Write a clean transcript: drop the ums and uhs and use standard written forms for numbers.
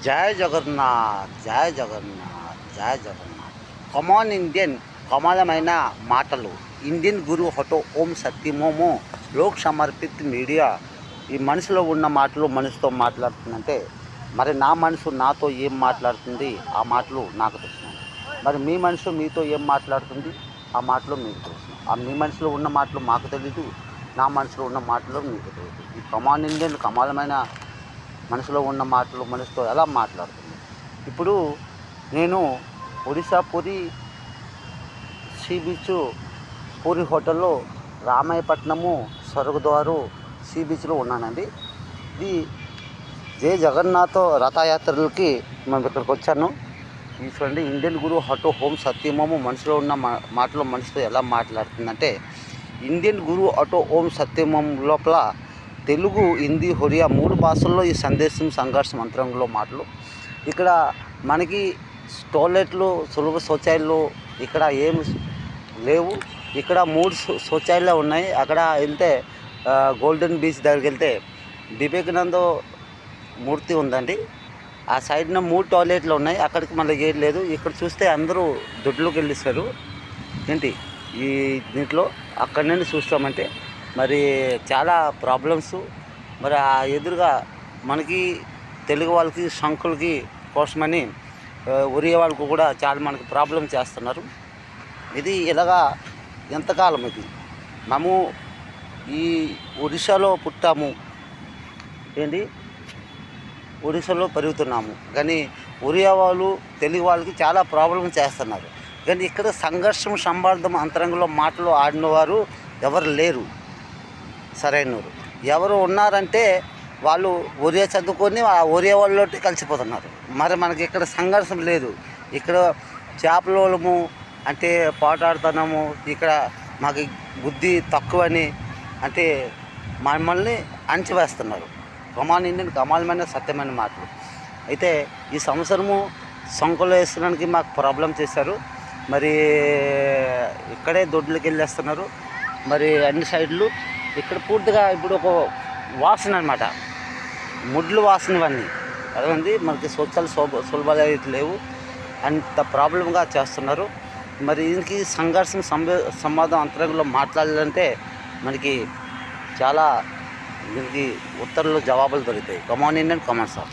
జై జగన్నాథ్, జై జగన్నాథ్, జై జగన్నాథ్. కమాన్ ఇండియన్ కమలమైన మాటలు. ఇండియన్ గురు హటో ఓం సత్యమోమో లోక్ సమర్పిత్ మీడియా. ఈ మనసులో ఉన్న మాటలు మనసుతో మాట్లాడుతుందంటే మరి నా మనసు నాతో ఏం మాట్లాడుతుంది ఆ మాటలు నాకు తెలుసు. మరి మీ మనసు మీతో ఏం మాట్లాడుతుంది ఆ మాటలు మీకు తెలుసు. ఆ మీ మనసులో ఉన్న మాటలు మాకు తెలీదు, నా మనసులో ఉన్న మాటలు మీకు తెలియదు. ఈ కమాన్ ఇండియన్ కమలమైన మనసులో ఉన్న మాటలు మనసుతో ఎలా మాట్లాడుతుంది. ఇప్పుడు నేను ఒడిశా పూరి సీ బీచ్, పూరి హోటల్లో రామాయపట్నము స్వర్గద్వారు సీ బీచ్లో ఉన్నానండి. ఇది జై జగన్నాథ్ రథయాత్రలకి మేము ఇక్కడికి వచ్చాను. ఈ చూడండి, ఇండియన్ గురు హటో హోం సత్యమోము మనసులో ఉన్న మాటలు మనసుతో ఎలా మాట్లాడుతుందంటే, ఇండియన్ గురు హటో ఓం సత్యమోం లోపల తెలుగు, హిందీ, ఒరియా 3 భాషల్లో ఈ సందేశం సంఘర్ష మంత్రంలో మాటలు. ఇక్కడ మనకి టాయిలెట్లు, సులభ శౌచాలయాలు ఇక్కడ ఏమి లేవు. ఇక్కడ 3 శౌచాలయాలు ఉన్నాయి. అక్కడ వెళ్తే గోల్డెన్ బీచ్ దగ్గరికి వెళ్తే వివేకానంద మూర్తి ఉందండి. ఆ సైడ్న 3 టాయిలెట్లు ఉన్నాయి. అక్కడికి మళ్ళీ ఏది లేదు. ఇక్కడ చూస్తే అందరూ దొడ్లోకి వెళ్ళిస్తారు ఏంటి ఈ దీంట్లో. అక్కడి నుండి చూస్తామంటే మరి చాలా ప్రాబ్లమ్స్. మరి ఆ ఎదురుగా మనకి తెలుగు వాళ్ళకి శంకులకి కోసమని ఒరియా వాళ్ళకు కూడా చాలా మనకి ప్రాబ్లం చేస్తున్నారు. ఇది ఇలాగా ఎంతకాలం ఇది. మేము ఈ ఒడిశాలో పుట్టాము ఏంటి, ఒడిశాలో పెరుగుతున్నాము, కానీ ఒరియా వాళ్ళు తెలుగు వాళ్ళకి చాలా ప్రాబ్లం చేస్తున్నారు. కానీ ఇక్కడ సంఘర్షం సంబంధం అంతరంగంలో మాటలు ఆడినవారు ఎవరు లేరు. సరైనవారు ఎవరు ఉన్నారంటే వాళ్ళు ఒరియా చదువుకొని ఆ ఒరియా వాళ్ళతోటి కలిసిపోతున్నారు. మరి మనకి ఇక్కడ సంఘర్షం లేదు. ఇక్కడ చేపలోలము అంటే పోటాడుతున్నాము, ఇక్కడ మాకు బుద్ధి తక్కువని అంటే మమ్మల్ని అణచివేస్తున్నారు. కమాన్ ఇండియన్ కమాలమైన సత్యమైన మాటలు. అయితే ఈ సంవత్సరము సంఖలో వేసడానికి మాకు ప్రాబ్లం చేశారు. మరి ఇక్కడే దొడ్లకి వెళ్ళేస్తున్నారు. మరి అన్ని సైడ్లు ఇక్కడ పూర్తిగా ఇప్పుడు ఒక వాసన అనమాట, ముడ్లు వాసన ఇవన్నీ అదండి. మనకి శౌచాలు సులభాలు లేవు, అంత ప్రాబ్లంగా చేస్తున్నారు. మరి దీనికి సంఘర్షణ సంవాదం అంతరంగంలో మాట్లాడాలంటే మనకి చాలా దీనికి ఉత్తర్వులు జవాబులు దొరుకుతాయి. కమాన్ ఇండియన్ కమాన్ సార్.